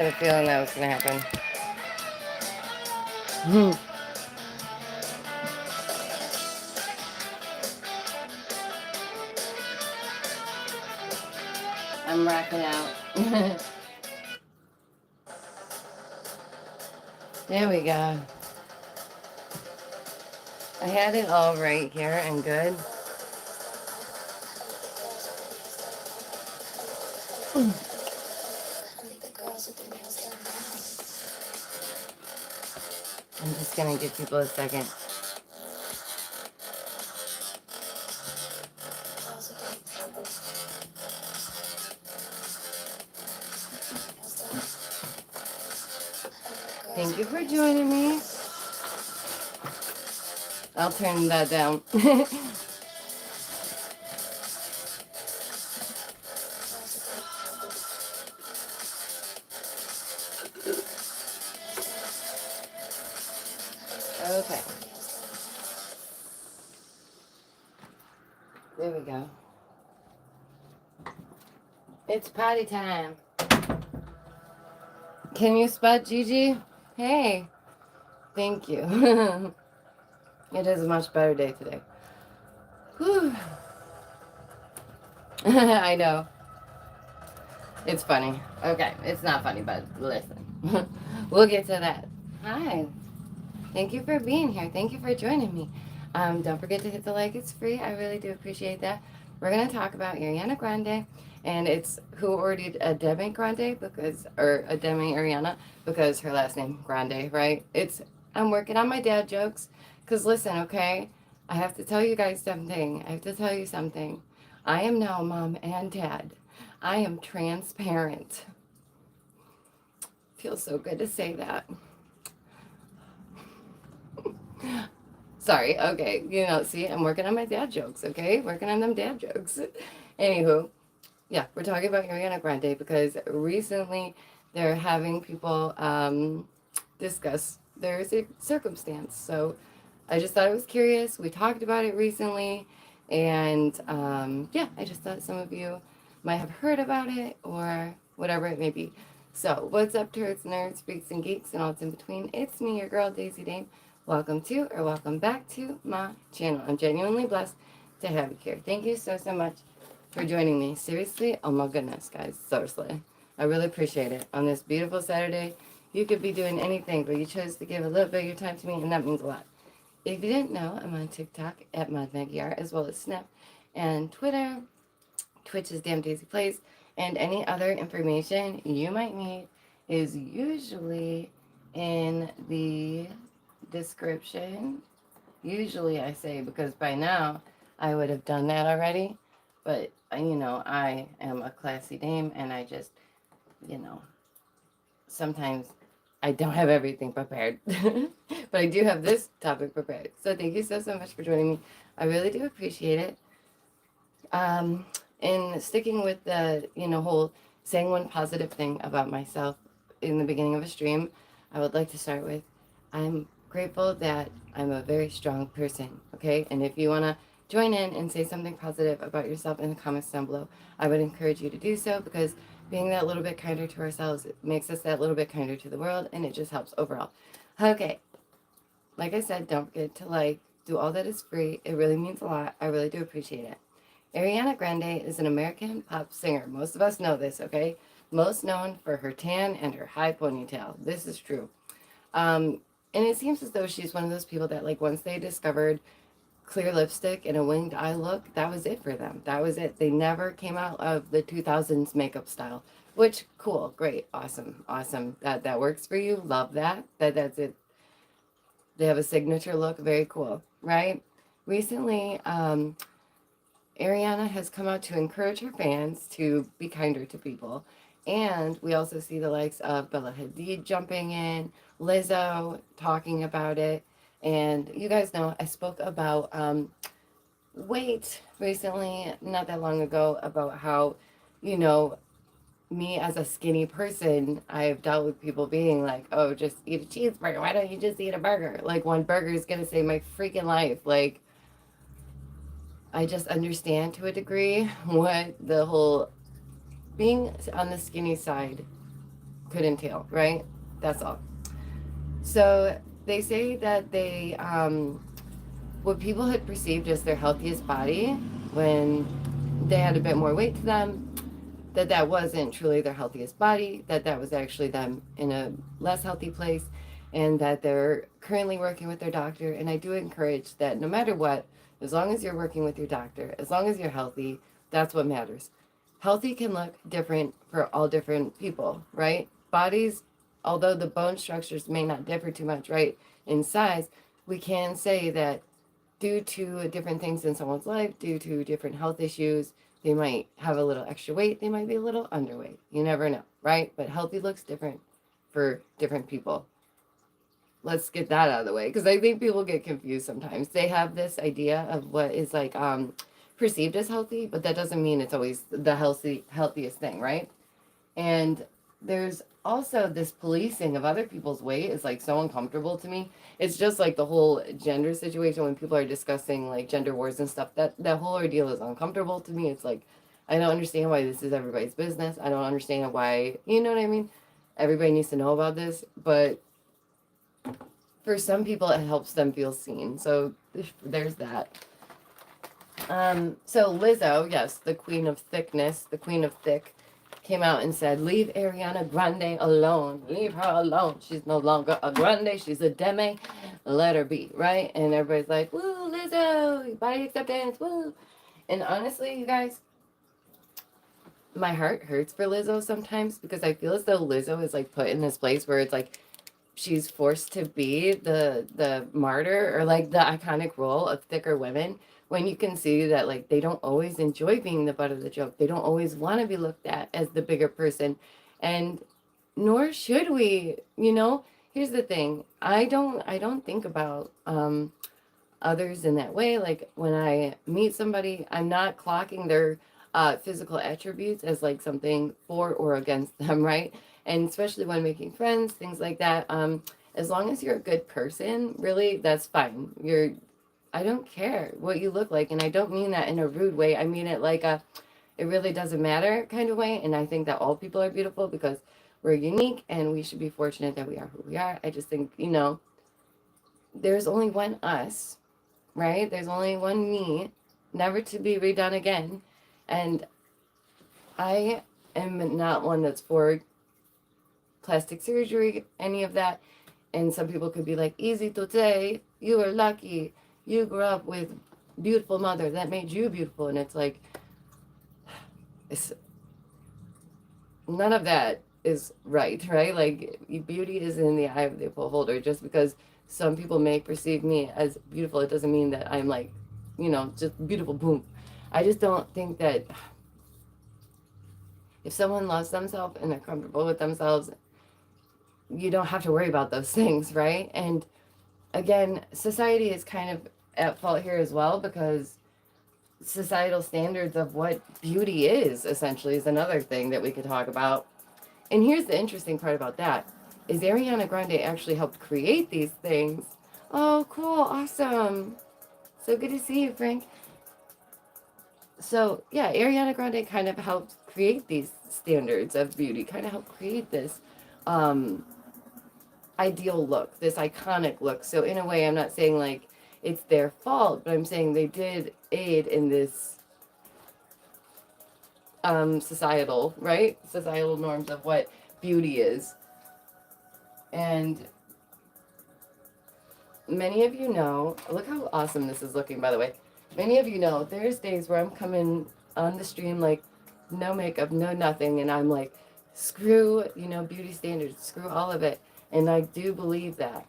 I had a feeling that was going to happen. I'm rocking out. There we go. I had it all right here and good. I'm just going to give people a second. Thank you for joining me. I'll turn that down. Okay. There we go. It's potty time. Can you spot Gigi? Hey. Thank you. It is a much better day today. Whew. I know. It's funny. Okay, it's not funny, but listen. We'll get to that. Hi. Thank you for being here. Thank you for joining me. Don't forget to hit the like. It's free. I really do appreciate that. We're going to talk about Ariana Grande, and it's who ordered a Demi Grande because, or a Demi Ariana because her last name Grande, right? I'm working on my dad jokes because listen, okay, I have to tell you guys something. I have to tell you something. I am now mom and dad. I am transparent. Feels so good to say that. Sorry, okay. See, I'm working on my dad jokes, okay? Working on them dad jokes. Anywho, yeah, we're talking about Ariana Grande because recently they're having people discuss their circumstance. So I just thought it was curious. We talked about it recently. And yeah, I just thought some of you might have heard about it or whatever it may be. So what's up, turds, nerds, freaks, and geeks, and all that's in between? It's me, your girl, Daisy Dame. Welcome to or welcome back to my channel. I'm genuinely blessed to have you here. Thank you so much for joining me. Seriously, oh my goodness, guys, seriously. I really appreciate it. On this beautiful Saturday, you could be doing anything, but you chose to give a little bit of your time to me, and that means a lot. If you didn't know, I'm on TikTok at modmaggieart, as well as Snap and Twitter. Twitch is DameDaisyPlays, and any other information you might need is usually in the description. Usually I say, because by now I would have done that already, but I am a classy dame, and I just, sometimes I don't have everything prepared, but I do have this topic prepared. So thank you so much for joining me. I really do appreciate it. And sticking with the, whole saying one positive thing about myself in the beginning of a stream, I would like to start with, I'm grateful that I'm a very strong person, okay? And if you want to join in and say something positive about yourself in the comments down below, I would encourage you to do so, because being that little bit kinder to ourselves makes us that little bit kinder to the world, and it just helps overall. Okay, like I said, don't forget to do all that is free. It really means a lot. I really do appreciate it. Ariana Grande is an American pop singer. Most of us know this, okay? Most known for her tan and her high ponytail. This is true. And it seems as though she's one of those people that, once they discovered clear lipstick and a winged eye look, that was it for them. That was it. They never came out of the 2000s makeup style, which, cool, great, awesome, awesome. That works for you. Love that. That's it. They have a signature look. Very cool, right? Recently, Ariana has come out to encourage her fans to be kinder to people. And we also see the likes of Bella Hadid jumping in, Lizzo talking about it. And you guys know I spoke about weight recently, not that long ago, about how, me as a skinny person, I've dealt with people being like, oh, just eat a cheeseburger. Why don't you just eat a burger? One burger is going to save my freaking life. I just understand to a degree what the whole being on the skinny side could entail, right? That's all. So they say that what people had perceived as their healthiest body when they had a bit more weight to them, that wasn't truly their healthiest body, that was actually them in a less healthy place, and that they're currently working with their doctor. And I do encourage that no matter what, as long as you're working with your doctor, as long as you're healthy, that's what matters. Healthy can look different for all different people, right? Bodies, although the bone structures may not differ too much, right, in size, we can say that due to different things in someone's life, due to different health issues, they might have a little extra weight, they might be a little underweight. You never know, right? But healthy looks different for different people. Let's get that out of the way, because I think people get confused sometimes. They have this idea of what is like perceived as healthy, but that doesn't mean it's always the healthiest thing, right? And there's also this policing of other people's weight is like so uncomfortable to me. It's just like the whole gender situation when people are discussing like gender wars and stuff. That whole ordeal is uncomfortable to me. It's like I don't understand why this is everybody's business. I don't understand why, you know what I mean? Everybody needs to know about this, but for some people it helps them feel seen. So there's that. So Lizzo, yes, the queen of thickness, the queen of thick, came out and said, "Leave Ariana Grande alone. Leave her alone. She's no longer a Grande. She's a Demi. Let her be," right? And everybody's like, "Woo, Lizzo, body acceptance, woo." And honestly, you guys, my heart hurts for Lizzo sometimes because I feel as though Lizzo is like put in this place where it's like she's forced to be the martyr or like the iconic role of thicker women, when you can see that like they don't always enjoy being the butt of the joke. They don't always want to be looked at as the bigger person, and nor should we, you know. Here's the thing. I don't think about others in that way. Like when I meet somebody, I'm not clocking their physical attributes as like something for or against them, right? And especially when making friends, things like that. As long as you're a good person, really, that's fine. I don't care what you look like, and I don't mean that in a rude way. I mean it like it really doesn't matter kind of way. And I think that all people are beautiful because we're unique, and we should be fortunate that we are who we are. I just think, there's only one us, right? There's only one me, never to be redone again. And I am not one that's for plastic surgery, any of that. And some people could be like, easy to say, you were lucky. You grew up with beautiful mother that made you beautiful. And it's like, it's none of that is right, right? Like beauty is in the eye of the beholder. Just because some people may perceive me as beautiful, it doesn't mean that I'm like, just beautiful, boom. I just don't think that if someone loves themselves and they're comfortable with themselves, you don't have to worry about those things, right? And again, society is kind of at fault here as well, because societal standards of what beauty is essentially is another thing that we could talk about. And here's the interesting part about that is Ariana Grande actually helped create these things. Oh, cool, awesome. So good to see you, Frank. So yeah, Ariana Grande kind of helped create these standards of beauty, kind of helped create this ideal look, this iconic look. So in a way, I'm not saying like it's their fault, but I'm saying they did aid in this societal, right? Societal norms of what beauty is. And many of you know, look how awesome this is looking, by the way. Many of you know there's days where I'm coming on the stream like no makeup, no nothing, and I'm like, screw, beauty standards, screw all of it. And I do believe that.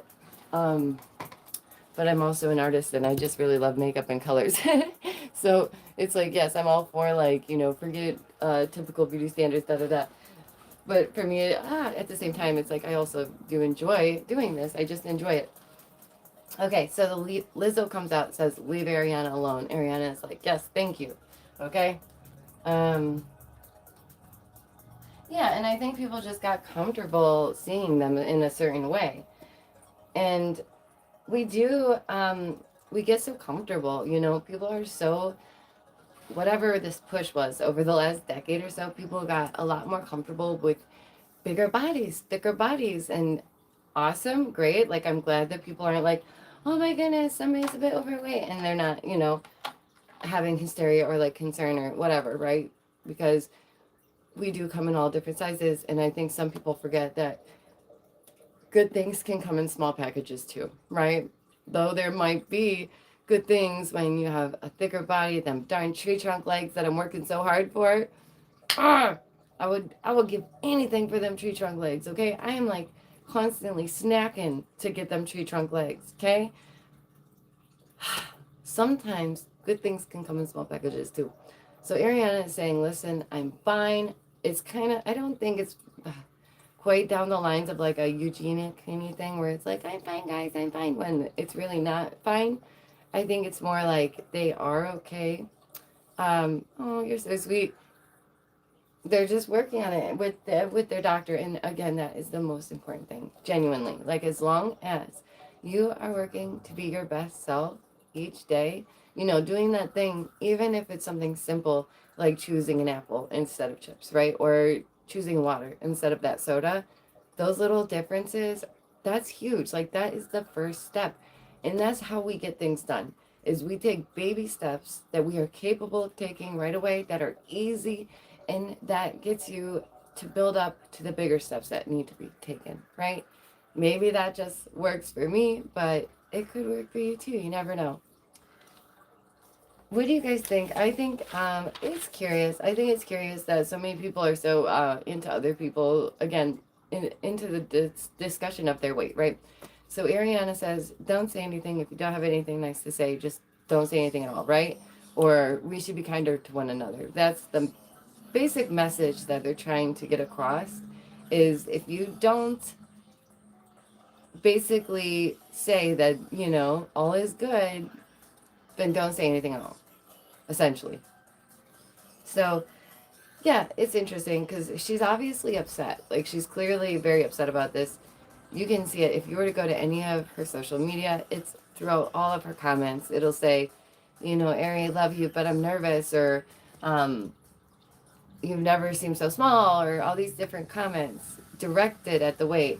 But I'm also an artist and I just really love makeup and colors. So it's like, yes, I'm all for like, forget typical beauty standards, da da da. But for me, at the same time, it's like I also do enjoy doing this. I just enjoy it. Okay, so the Lizzo comes out and says, "Leave Ariana alone." Ariana is like, "Yes, thank you." Okay. Yeah, and I think people just got comfortable seeing them in a certain way. And we do, we get so comfortable, people are so, whatever this push was over the last decade or so, people got a lot more comfortable with bigger bodies, thicker bodies, and awesome, great. Like, I'm glad that people aren't like, oh my goodness, somebody's a bit overweight, and they're not, having hysteria or like concern or whatever, right? Because we do come in all different sizes, and I think some people forget that good things can come in small packages too, right? Though there might be good things when you have a thicker body, them darn tree trunk legs that I'm working so hard for. Ah, I would give anything for them tree trunk legs, okay? I am like constantly snacking to get them tree trunk legs, okay? Sometimes good things can come in small packages too. So Ariana is saying, listen, I'm fine. It's kind of, I don't think it's quite down the lines of like a eugenic kind of thing where it's like, I'm fine, guys, I'm fine, when it's really not fine. I think it's more like they are okay. Oh, you're so sweet. They're just working on it with their doctor, and again, that is the most important thing, genuinely. Like, as long as you are working to be your best self each day, doing that thing, even if it's something simple like choosing an apple instead of chips, right? Or choosing water instead of that soda, those little differences, that's huge. Like, that is the first step, and that's how we get things done, is we take baby steps that we are capable of taking right away, that are easy, and that gets you to build up to the bigger steps that need to be taken, right? Maybe that just works for me, but it could work for you too. You never know. What do you guys think? I think it's curious. I think it's curious that so many people are so into other people, again, into the discussion of their weight, right? So Ariana says, don't say anything. If you don't have anything nice to say, just don't say anything at all, right? Or we should be kinder to one another. That's the basic message that they're trying to get across, is if you don't basically say that, all is good, then don't say anything at all, essentially. So, yeah, it's interesting because she's obviously upset. Like, she's clearly very upset about this. You can see it if you were to go to any of her social media. It's throughout all of her comments. It'll say, Ari, love you, but I'm nervous, or um, you've never seemed so small, or all these different comments directed at the weight.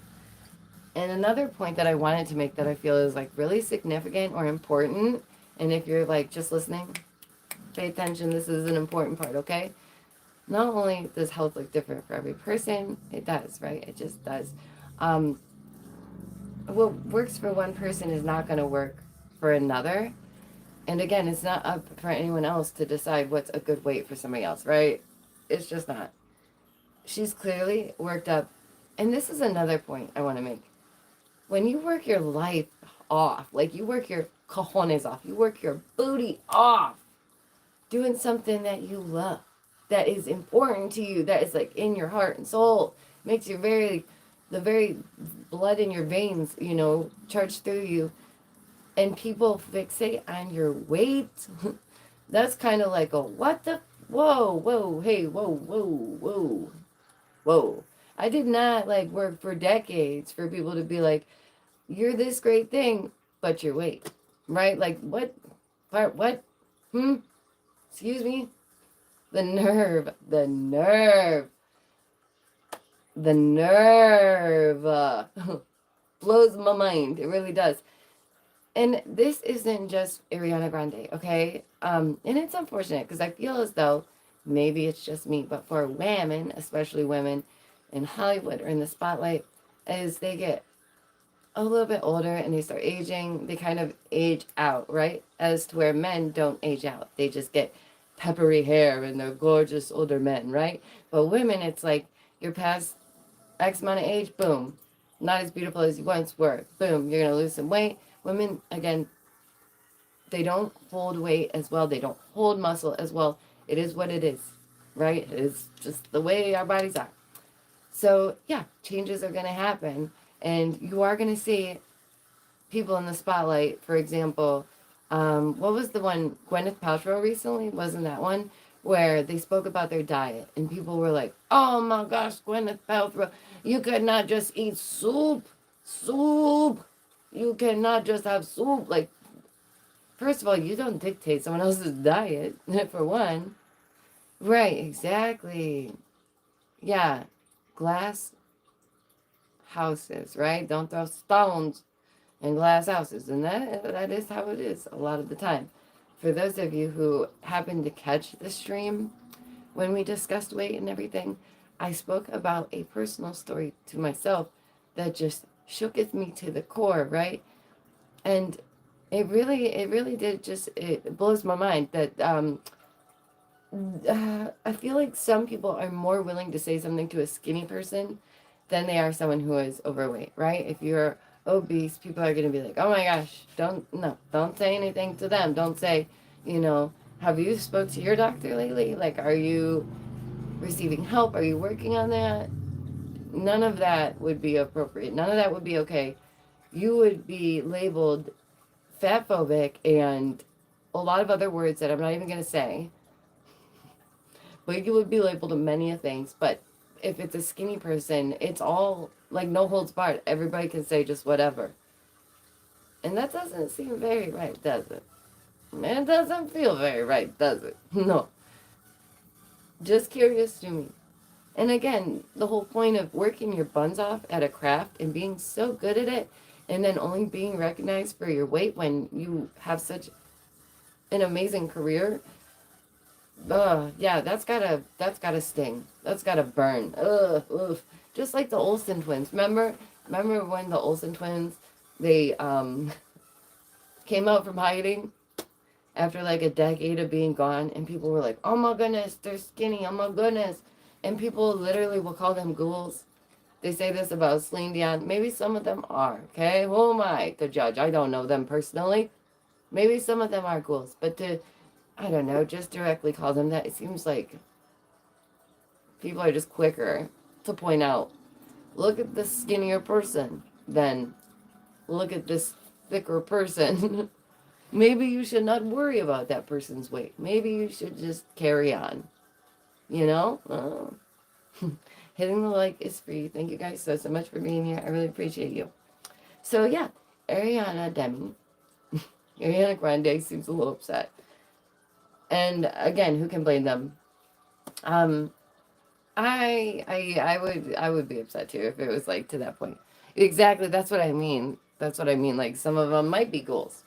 And another point that I wanted to make that I feel is like really significant or important, and if you're like just listening, pay attention, this is an important part, okay? Not only does health look different for every person, it does, right? It just does. Um, what works for one person is not going to work for another. And again, it's not up for anyone else to decide what's a good weight for somebody else, right? It's just not. She's clearly worked up. And this is another point I want to make. When you work your life off, like you work your cojones off, you work your booty off, doing something that you love, that is important to you, that is like in your heart and soul, makes you the very blood in your veins, charge through you, and people fixate on your weight, that's kind of like a what the, whoa, hey, whoa. I did not like work for decades for people to be like, you're this great thing, but your weight, right? Like, what? What? Excuse me? The nerve, the nerve blows my mind. It really does. And this isn't just Ariana Grande, okay? And it's unfortunate because I feel as though maybe it's just me, but for women, especially women in Hollywood or in the spotlight, as they get a little bit older and they start aging, they kind of age out, right? As to where men don't age out. They just get peppery hair and they're gorgeous older men, right? But women, it's like you're past X amount of age, boom. Not as beautiful as you once were. Boom, you're going to lose some weight. Women, again, they don't hold weight as well. They don't hold muscle as well. It is what it is, right? It is just the way our bodies are. So, yeah, changes are going to happen. And you are going to see people in the spotlight. For example, what was the one, Gwyneth Paltrow recently? Wasn't that one? Where they spoke about their diet. And people were like, oh my gosh, Gwyneth Paltrow, you could not just eat soup. Soup. You cannot just have soup. Like, first of all, you don't dictate someone else's diet, for one. Right, exactly. Yeah. Glass houses, right? Don't throw stones in glass houses. And that is how it is a lot of the time. For those of you who happen to catch the stream, when we discussed weight and everything, I spoke about a personal story to myself that just shooketh me to the core, right? And it really did just, it blows my mind that I feel like some people are more willing to say something to a skinny person than they are someone who is overweight, right? If you're obese, people are going to be like, oh my gosh, don't say anything to them. Don't say, you know, have you spoke to your doctor lately? Like, are you receiving help? Are you working on that? None of that would be appropriate. None of that would be okay. You would be labeled fat phobic and a lot of other words that I'm not even going to say. But you would be labeled many things. But if it's a skinny person, it's all like no holds barred. Everybody can say just whatever. And that doesn't seem very right, does it? It doesn't feel very right, does it? No. Just curious to me. And again, the whole point of working your buns off at a craft and being so good at it and then only being recognized for your weight when you have such an amazing career. Yeah, that's gotta sting. That's gotta burn. Ugh. Just like the Olsen twins. Remember when the Olsen twins, they came out from hiding after like a decade of being gone, and people were like, oh my goodness, they're skinny, oh my goodness. And people literally will call them ghouls. They say this about Celine Dion. Maybe some of them are, okay? Who am I to judge? I don't know them personally. Maybe some of them are ghouls, but to, I don't know, just directly call them that, it seems like people are just quicker to point out, look at this skinnier person than look at this thicker person. Maybe you should not worry about that person's weight. Maybe you should just carry on. You know? Hitting the like is free. Thank you guys so much for being here. I really appreciate you. So yeah, Ariana, Demi. Ariana Grande seems a little upset. And again, who can blame them? I would be upset too if it was like to that point. Exactly, that's what I mean. That's what I mean. Like some of them might be ghouls.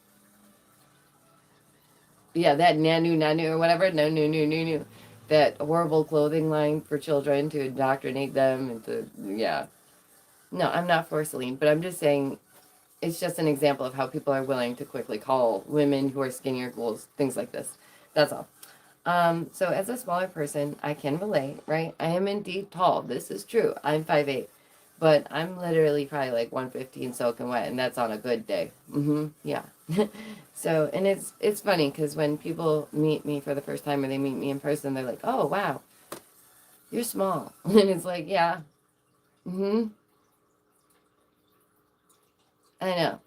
Yeah, that nanu or whatever. No. That horrible clothing line for children to indoctrinate them into, yeah. No, I'm not for Celine, but I'm just saying it's just an example of how people are willing to quickly call women who are skinnier ghouls, things like this. That's all. So as a smaller person, I can relate, right? I am indeed tall. This is true. I'm 5'8", but I'm literally probably like 115 soaking wet, and that's on a good day. Yeah. So, and it's funny because when people meet me for the first time or they meet me in person, they're like, oh, wow, you're small. And it's like, yeah. I know.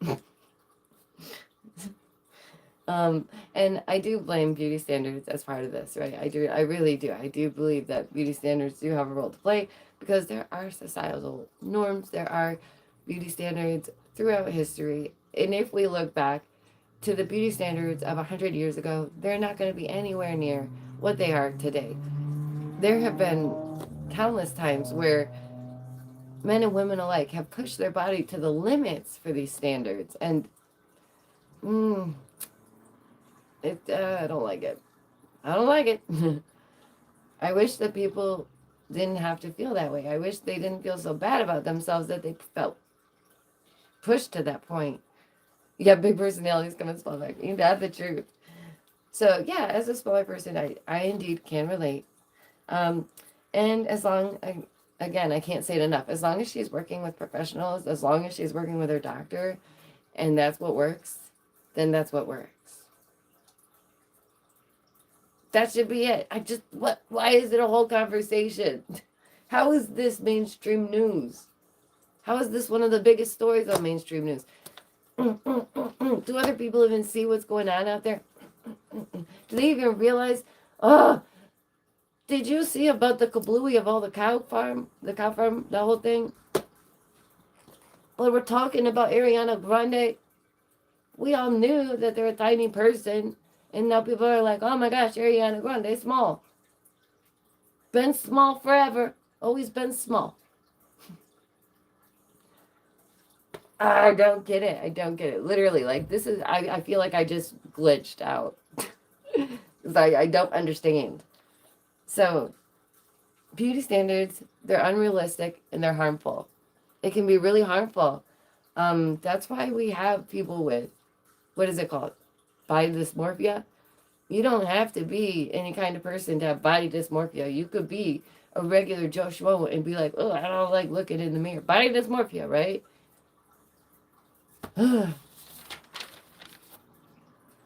And I do blame beauty standards as part of this, right? I really do. I do believe that beauty standards do have a role to play because there are societal norms, there are beauty standards throughout history. And if we look back to the beauty standards of 100 years ago, they're not going to be anywhere near what they are today. There have been countless times where men and women alike have pushed their body to the limits for these standards. And, I don't like it. I don't like it. I wish that people didn't have to feel that way. I wish they didn't feel so bad about themselves that they felt pushed to that point. Yeah, big personalities come in small back. Ain't that the truth? So yeah, as a smaller person, I indeed can relate. And as long, again, I can't say it enough. As long as she's working with professionals, as long as she's working with her doctor, and that's what works, then that's what works. That should be it. Why is it a whole conversation? How is this mainstream news? How is this one of the biggest stories on mainstream news? Do other people even see what's going on out there? Do they even realize, did you see about the kablooey of all the cow farm, the whole thing? Well, we're talking about Ariana Grande. We all knew that they're a tiny person. And now people are like, oh my gosh, Ariana Grande, small. Been small forever. Always been small. I don't get it. I don't get it. Literally, like this is. I feel like I just glitched out. 'Cause I don't understand. So beauty standards, they're unrealistic and they're harmful. It can be really harmful. That's why we have people with, what is it called? Body dysmorphia. You don't have to be any kind of person to have body dysmorphia. You could be a regular Joe Schmo and be like, oh, I don't like looking in the mirror. Body dysmorphia, right?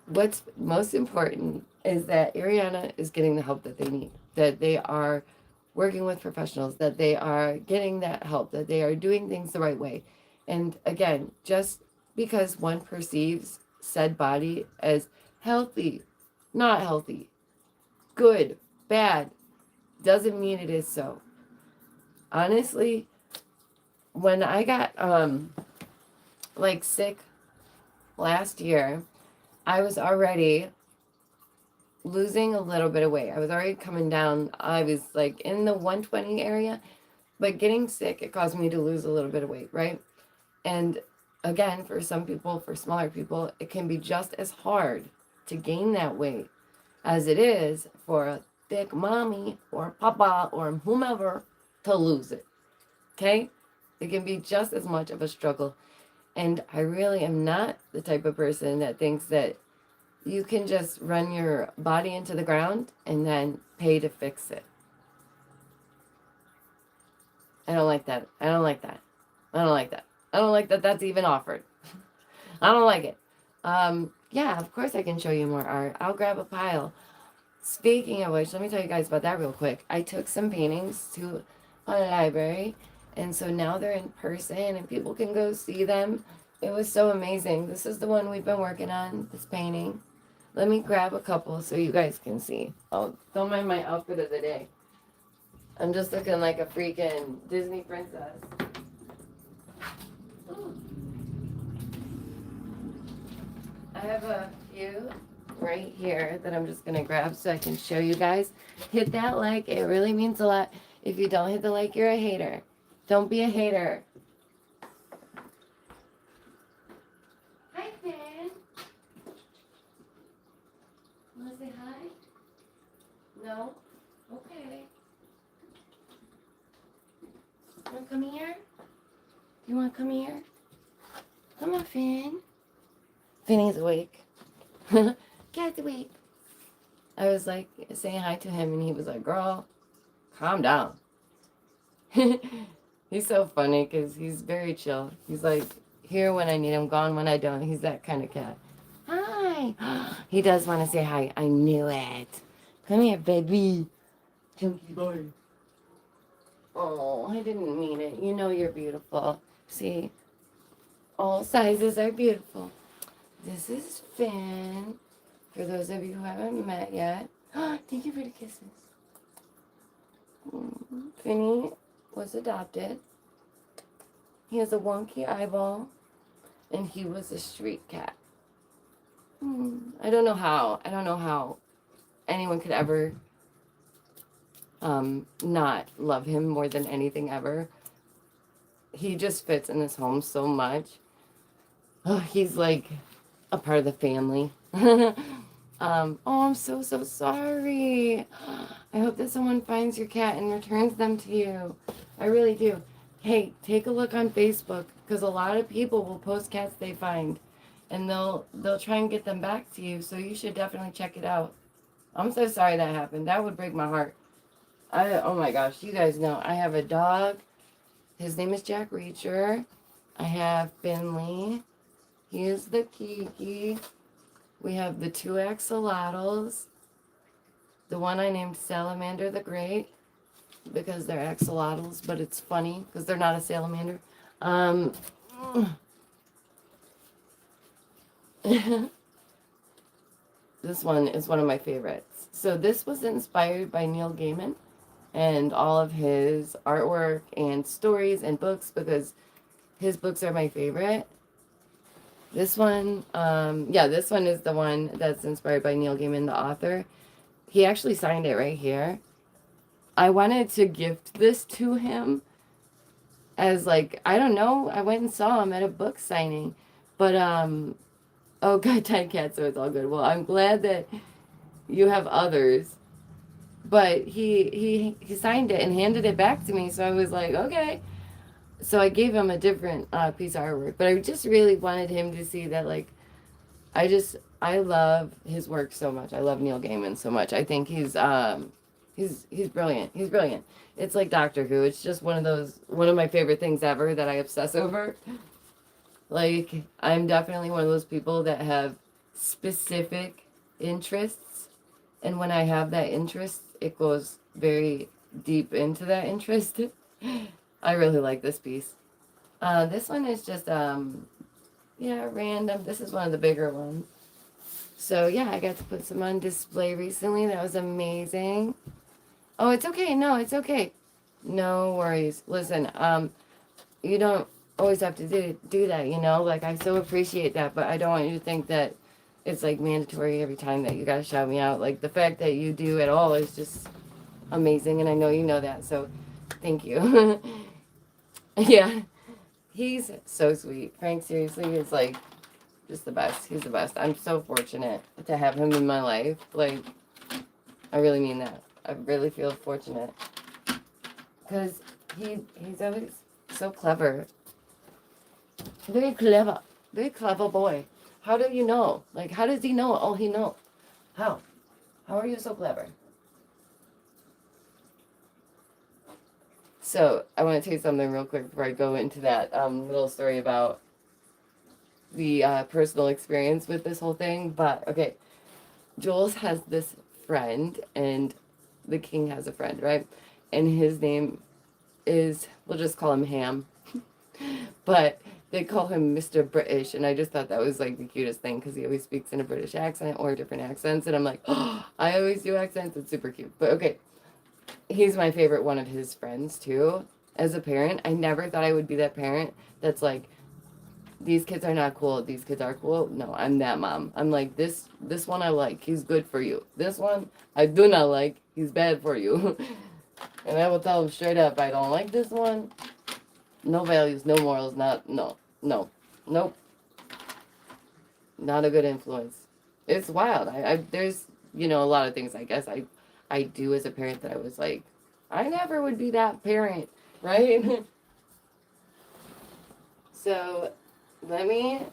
What's most important is that Ariana is getting the help that they need, that they are working with professionals, that they are getting that help, that they are doing things the right way. And again, just because one perceives said body as healthy, not healthy, good, bad, doesn't mean it is so. Honestly, when I got like sick last year, I was already losing a little bit of weight. I was already coming down. I was like in the 120 area, but getting sick, it caused me to lose a little bit of weight, right? And again, for some people, for smaller people, it can be just as hard to gain that weight as it is for a thick mommy or papa or whomever to lose it. Okay? It can be just as much of a struggle. And I really am not the type of person that thinks that you can just run your body into the ground and then pay to fix it. I don't like that. I don't like that. I don't like that. I don't like that that's even offered. I don't like it. Yeah, of course I can show you more art. I'll grab a pile. Speaking of which, let me tell you guys about that real quick. I took some paintings to a library, and so now they're in person and people can go see them. It was so amazing. This is the one we've been working on, this painting. Let me grab a couple so you guys can see. Oh, don't mind my outfit of the day. I'm just looking like a freaking Disney princess. Ooh. I have a few right here that I'm just going to grab so I can show you guys. Hit that like. It really means a lot. If you don't hit the like, you're a hater. Don't be a hater. Hi, Finn. Want to say hi? No? Okay. You want to come here? You want to come here? Come on, Finn. Finney's awake. Cat's awake. I was like saying hi to him and he was like, girl, calm down. He's so funny because he's very chill. He's like here when I need him, gone when I don't. He's that kind of cat. Hi. He does want to say hi. I knew it. Come here, baby. Chunky boy. Oh, I didn't mean it. You know you're beautiful. See? All sizes are beautiful. This is Finn. For those of you who haven't met yet. Thank you for the kisses. Finny was adopted. He has a wonky eyeball. And he was a street cat. I don't know how anyone could ever not love him more than anything ever. He just fits in this home so much. Oh, he's like a part of the family. Oh, I'm so sorry. I hope that someone finds your cat and returns them to you. I really do. Hey, take a look on Facebook because a lot of people will post cats they find and they'll try and get them back to you. So you should definitely check it out. I'm so sorry that happened. That would break my heart. Oh my gosh, you guys know I have a dog. His name is Jack Reacher. I have Finley. He is the Kiki. We have the two axolotls. The one I named Salamander the Great because they're axolotls, but it's funny because they're not a salamander. This one is one of my favorites. So this was inspired by Neil Gaiman and all of his artwork and stories and books because his books are my favorite. This one, this one is the one that's inspired by Neil Gaiman, the author. He actually signed it right here. I wanted to gift this to him, as like, I don't know, I went and saw him at a book signing. But oh god, time cat, so it's all good. Well, I'm glad that you have others. But he signed it and handed it back to me, so I was like, okay. So I gave him a different piece of artwork, but I just really wanted him to see that, like, I love his work so much. I love Neil Gaiman so much. I think he's brilliant. He's brilliant. It's like Doctor Who. It's just one of my favorite things ever that I obsess over. Like, I'm definitely one of those people that have specific interests, and when I have that interest, it goes very deep into that interest. I really like this piece. This one is just yeah, random. This is one of the bigger ones. So yeah, I got to put some on display recently. That was amazing. Oh, it's okay. No, it's okay. No worries. Listen, you don't always have to do that, you know? Like, I so appreciate that, but I don't want you to think that it's like mandatory every time that you gotta shout me out. Like, the fact that you do at all is just amazing, and I know you know that, so thank you. Yeah, he's so sweet. Frank, seriously, is like just the best. He's the best. I'm so fortunate to have him in my life. Like, I really mean that. I really feel fortunate. Because he's always so clever. Very clever. Very clever boy. How do you know? Like, how does he know all he knows? How? How are you so clever? So, I want to tell you something real quick before I go into that little story about the personal experience with this whole thing. But, okay, Jules has this friend, and the king has a friend, right? And his name is, we'll just call him Ham. But they call him Mr. British, and I just thought that was like the cutest thing because he always speaks in a British accent or different accents, and I'm like, oh, I always do accents. It's super cute. But okay, he's my favorite one of his friends too. As a parent, I never thought I would be that parent that's like, these kids are not cool, these kids are cool. No, I'm that mom. I'm like, this one I like, he's good for you. This one I do not like, he's bad for you. And I will tell him straight up, I don't like this one. No values, no morals, nope. Not a good influence. It's wild. There's, you know, a lot of things I guess I do as a parent that I was like, I never would be that parent, right? So let me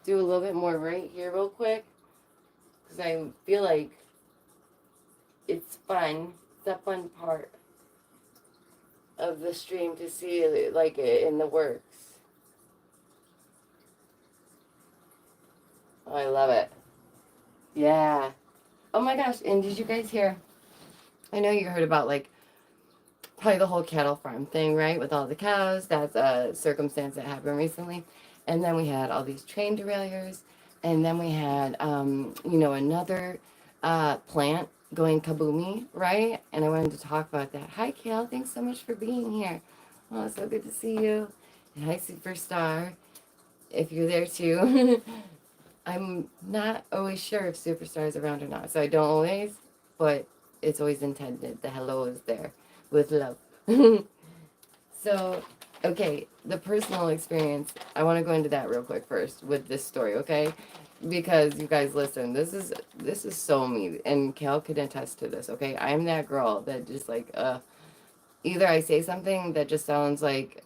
do a little bit more right here real quick, because I feel like it's fun. It's the fun part of the stream to see like it in the works. Oh, I love it. Yeah. Oh my gosh, and did you guys hear? I know you heard about like probably the whole cattle farm thing, right? With all the cows. That's a circumstance that happened recently. And then we had all these train derailleurs. And then we had, you know, another plant going kaboomy, right? And I wanted to talk about that. Hi, Kale. Thanks so much for being here. Oh, so good to see you. And hi, Superstar, if you're there too. I'm not always sure if Superstar is around or not, so I don't always, but it's always intended. The hello is there with love. So, okay, the personal experience. I want to go into that real quick first with this story, okay? Because you guys listen, this is so me, and Cal could attest to this, okay? I'm that girl that just like either I say something that just sounds like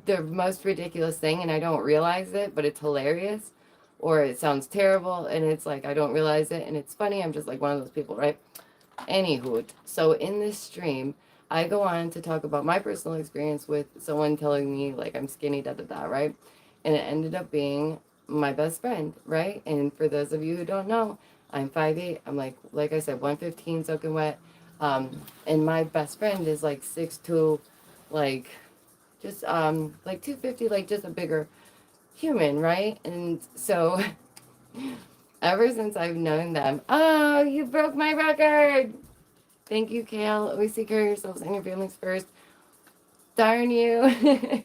the most ridiculous thing and I don't realize it, but it's hilarious, or it sounds terrible and it's like I don't realize it and it's funny. I'm just like one of those people, right? Anywho, so in this stream, I go on to talk about my personal experience with someone telling me like I'm skinny, da da da, right? And it ended up being my best friend, right? And for those of you who don't know, I'm 5'8". I'm like I said, 115 soaking wet. And my best friend is like 6'2", like just like 250, like just a bigger human, right? And so ever since I've known them, oh, you broke my record. Thank you, Kale. Always take care of yourselves and your families first. Darn you.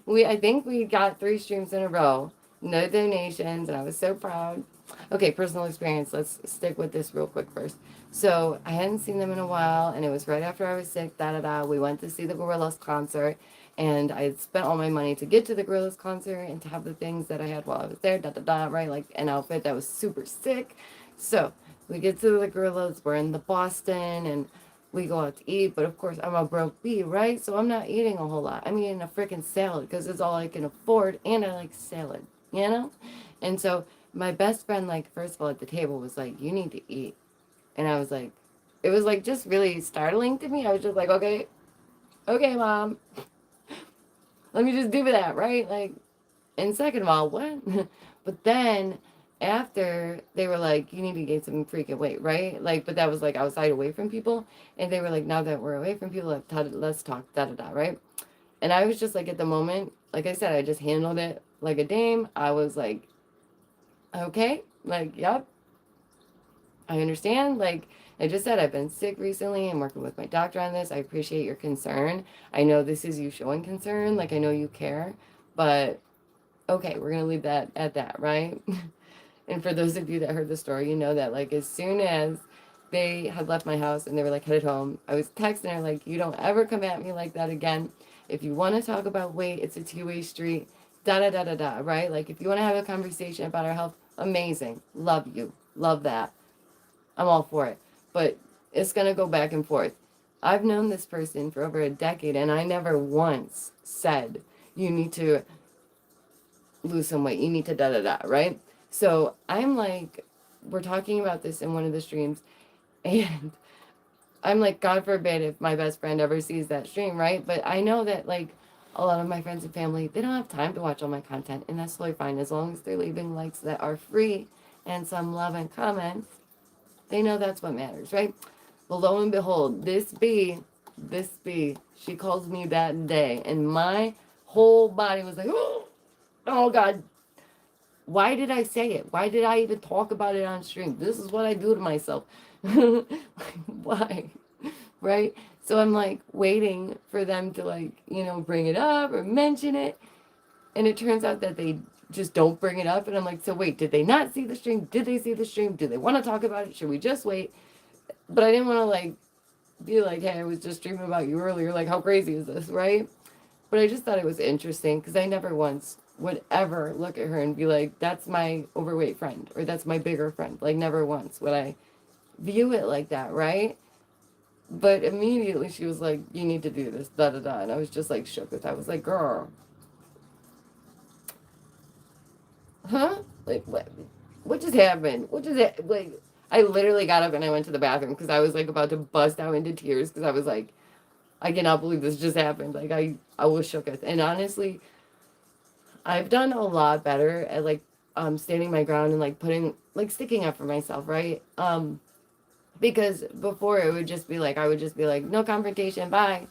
I think we got 3 streams in a row. No donations, and I was so proud. Okay, personal experience. Let's stick with this real quick first. So I hadn't seen them in a while, and it was right after I was sick. Da da da. We went to see the Gorillaz concert, and I had spent all my money to get to the Gorillaz concert and to have the things that I had while I was there. Da da da. Right, like an outfit that was super sick. So we get to the Gorillaz. We're in the Boston, and we go out to eat. But of course, I'm a broke bee, right? So I'm not eating a whole lot. I'm eating a freaking salad because it's all I can afford, and I like salad, you know. And so my best friend, like, first of all, at the table was like, you need to eat. And I was like, it was like just really startling to me. I was just like, okay, okay, mom, let me just do that, right? Like, and second of all, what? But then after they were like, you need to gain some freaking weight, right? Like, but that was like outside away from people. And they were like, now that we're away from people, let's talk, da da da, right? And I was just like, at the moment, like I said, I just handled it like a dame. I was like, okay, like, yep, I understand. Like I just said, I've been sick recently. I'm working with my doctor on this. I appreciate your concern. I know this is you showing concern. Like I know you care, but okay, we're gonna leave that at that, right? And for those of you that heard the story, you know that like as soon as they had left my house and they were like headed home, I was texting her like, you don't ever come at me like that again. If you want to talk about weight, it's a two-way street. Da da da da da, right? Like if you want to have a conversation about our health, amazing. Love you. Love that. I'm all for it. But it's going to go back and forth. I've known this person for over a decade, and I never once said, you need to lose some weight. You need to da da da, right? So I'm like, we're talking about this in one of the streams, and I'm like, God forbid if my best friend ever sees that stream, right? But I know that, like, a lot of my friends and family, they don't have time to watch all my content, and that's totally fine. As long as they're leaving likes that are free and some love and comments, they know that's what matters, right? But lo and behold, this bee, she calls me that day, and my whole body was like, oh God, why did I say it? Why did I even talk about it on stream? This is what I do to myself. Why? Right? So I'm like waiting for them to like, you know, bring it up or mention it. And it turns out that they just don't bring it up. And I'm like, so wait, did they not see the stream? Did they see the stream? Do they want to talk about it? Should we just wait? But I didn't want to like be like, hey, I was just dreaming about you earlier. Like, how crazy is this, right? But I just thought it was interesting because I never once would ever look at her and be like, that's my overweight friend or that's my bigger friend. Like, never once would I view it like that, right? But immediately she was like, you need to do this, da da da. And I was just like shook with that. I was like, girl, huh? Like, what just happened? What just happened? Like, I literally got up and I went to the bathroom because I was like about to bust out into tears because I was like, I cannot believe this just happened. Like, I was shook with. And honestly, I've done a lot better at like standing my ground and like putting like sticking up for myself, right? Because before it would just be like I would just be like, no confrontation, bye.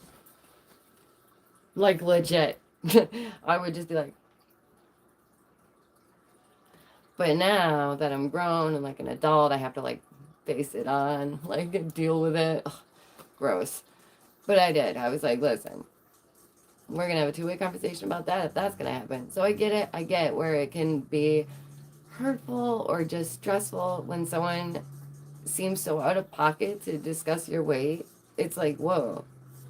Like legit. I would just be like, but now that I'm grown and like an adult, I have to like face it on, like deal with it. Ugh, gross. But I did. I was like, listen, we're gonna have a two-way conversation about that if that's gonna happen. So I get it. I get where it can be hurtful or just stressful when someone seems so out of pocket to discuss your weight. It's like, whoa,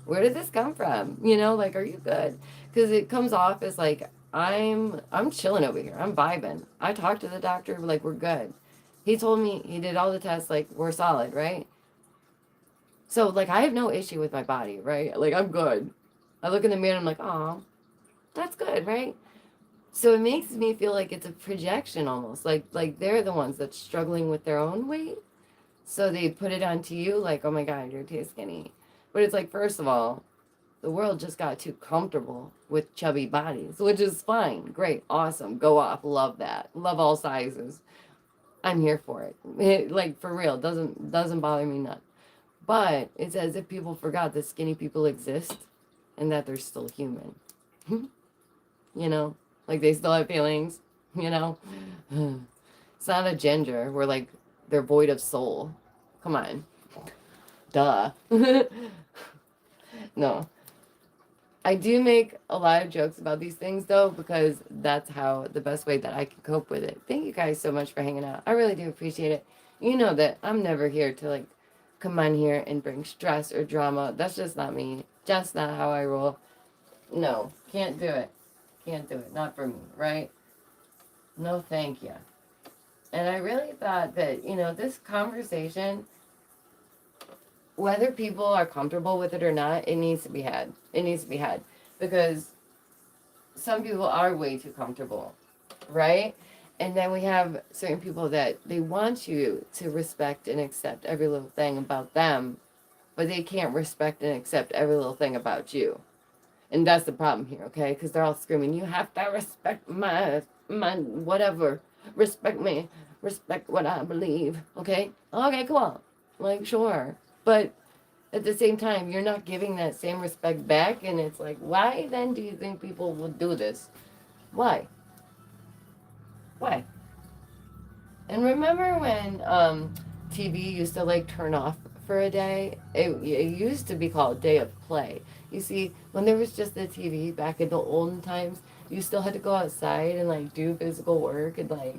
where did this come from? You know, like, are you good? Because it comes off as like I'm chilling over here. I'm vibing. I talked to the doctor, like we're good. He told me he did all the tests, like we're solid, right? So like I have no issue with my body, right? Like I'm good. I look in the mirror and I'm like, oh, that's good, right? So it makes me feel like it's a projection almost. Like they're the ones that's struggling with their own weight. So they put it onto you like, oh my God, you're too skinny. But it's like, first of all, the world just got too comfortable with chubby bodies, which is fine. Great. Awesome. Go off. Love that. Love all sizes. I'm here for it. Like for real. Doesn't bother me none. But it's as if people forgot that skinny people exist and that they're still human. You know? Like they still have feelings, you know? It's not a ginger where like they're void of soul. Come on. Duh. No. I do make a lot of jokes about these things though, because that's how the best way that I can cope with it. Thank you guys so much for hanging out. I really do appreciate it. You know that I'm never here to like come on here and bring stress or drama. That's just not me. Just not how I roll. No, can't do it. Can't do it. Not for me, right? No, thank you. And I really thought that, this conversation, whether people are comfortable with it or not, it needs to be had. It needs to be had. Because some people are way too comfortable, right? And then we have certain people that they want you to respect and accept every little thing about them, but they can't respect and accept every little thing about you. And that's the problem here, okay? Because they're all screaming, you have to respect my whatever. Respect me. Respect what I believe, okay? Okay, cool. Like, sure. But at the same time, you're not giving that same respect back. And it's like, why then do you think people will do this? Why? Why? And remember when TV used to like turn off for a day? It used to be called Day of Play. You see, when there was just the TV back in the olden times, you still had to go outside and like do physical work and like,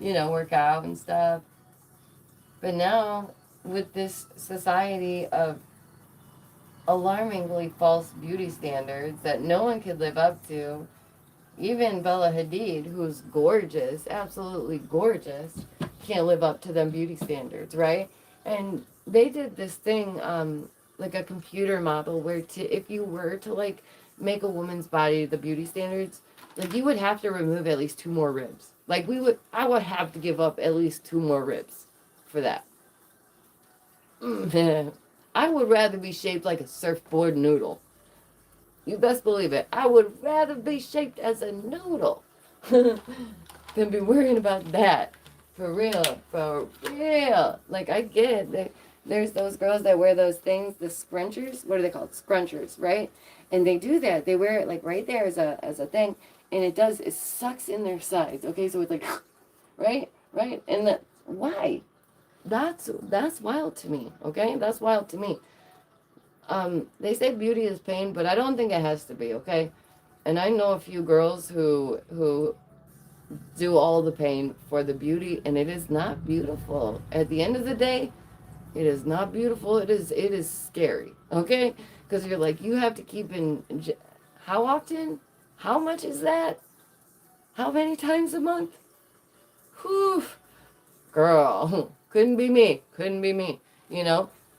work out and stuff. But now, with this society of alarmingly false beauty standards that no one could live up to, even Bella Hadid, who's gorgeous, absolutely gorgeous, can't live up to them beauty standards, right? And they did this thing, like a computer model, where if you were to like make a woman's body the beauty standards, like you would have to remove at least 2 more ribs. Like I would have to give up at least 2 more ribs for that. I would rather be shaped like a surfboard noodle. You best believe it. I would rather be shaped as a noodle than be worrying about that. For real. For real. Like, I get it. There's those girls that wear those things, the scrunchers. What are they called? Scrunchers, right? And they do that. They wear it, like, right there as a thing. And it sucks in their sides. Okay, so it's like, right? Right? And why? That's wild to me. Okay? That's wild to me. They say beauty is pain, but I don't think it has to be, okay? And I know a few girls who do all the pain for the beauty, and it is not beautiful. At the end of the day, it is not beautiful. It is scary, okay? Because you're like, you have to keep how often? How much is that? How many times a month? Whew. Girl, couldn't be me. Couldn't be me,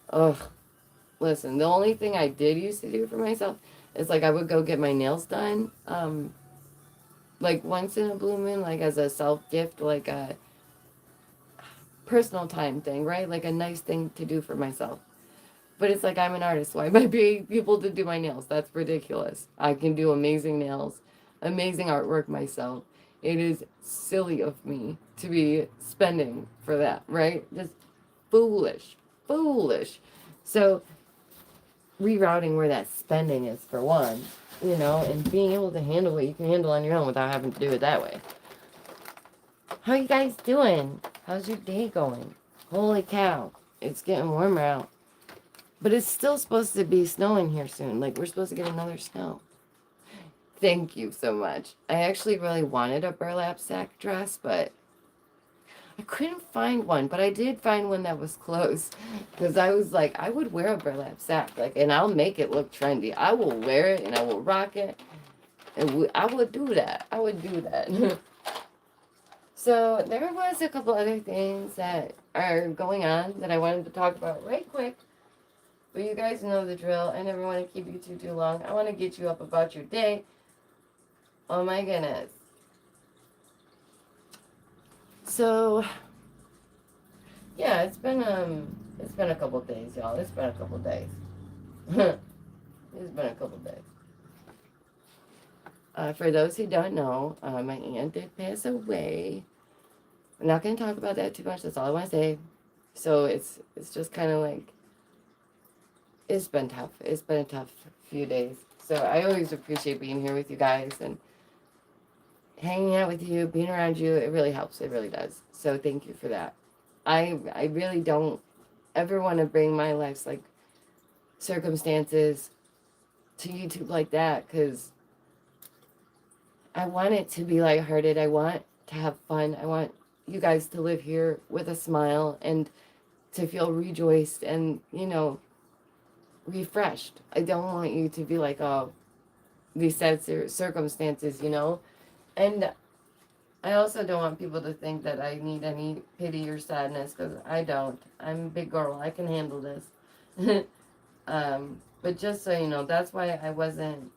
Ugh. Listen, the only thing I did used to do for myself is like I would go get my nails done, like once in a blue moon, like as a self gift, like a personal time thing, right? Like a nice thing to do for myself. But it's like I'm an artist, so I might pay people to do my nails. That's ridiculous. I can do amazing nails, amazing artwork myself. It is silly of me to be spending for that, right? Just foolish, foolish. So rerouting where that spending is for one, and being able to handle what you can handle on your own without having to do it that way. How you guys doing? How's your day going? Holy cow, it's getting warmer out. But it's still supposed to be snowing here soon. Like, we're supposed to get another snow. Thank you so much. I actually really wanted a burlap sack dress, but I couldn't find one, but I did find one that was close. Because I was like, I would wear a burlap sack, and I'll make it look trendy. I will wear it, and I will rock it. And I would do that. I would do that. So there was a couple other things that are going on that I wanted to talk about right quick. But you guys know the drill. I never want to keep you too long. I want to get you up about your day. Oh my goodness. So, yeah, it's been a couple days, y'all. It's been a couple days. It's been a couple days. For those who don't know, my aunt did pass away. I'm not going to talk about that too much. That's all I want to say. So it's just kind of like, it's been tough. It's been a tough few days. So I always appreciate being here with you guys and hanging out with you, being around you. It really helps. It really does. So thank you for that. I really don't ever want to bring my life's like circumstances to YouTube like that, because I want it to be lighthearted. I want to have fun. I want you guys to live here with a smile and to feel rejoiced and, you know, refreshed. I don't want you to be like, oh, these sad circumstances, you know? And I also don't want people to think that I need any pity or sadness, because I don't. I'm a big girl. I can handle this. But just so you know, that's why I wasn't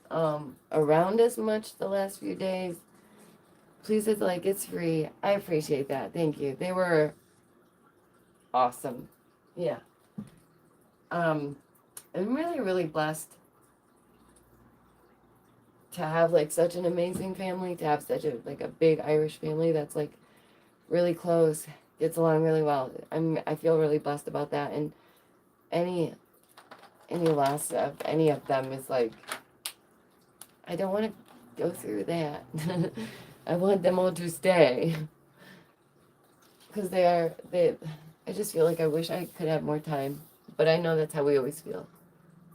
around as much the last few days. Please, it's like, it's free. I appreciate that. Thank you. They were awesome. Yeah. I'm really, really blessed to have like such an amazing family, to have such a like a big Irish family that's like really close, gets along really well. I feel really blessed about that, and any loss of any of them is like, I don't want to go through that. I want them all to stay, because I just feel like I wish I could have more time, but I know that's how we always feel.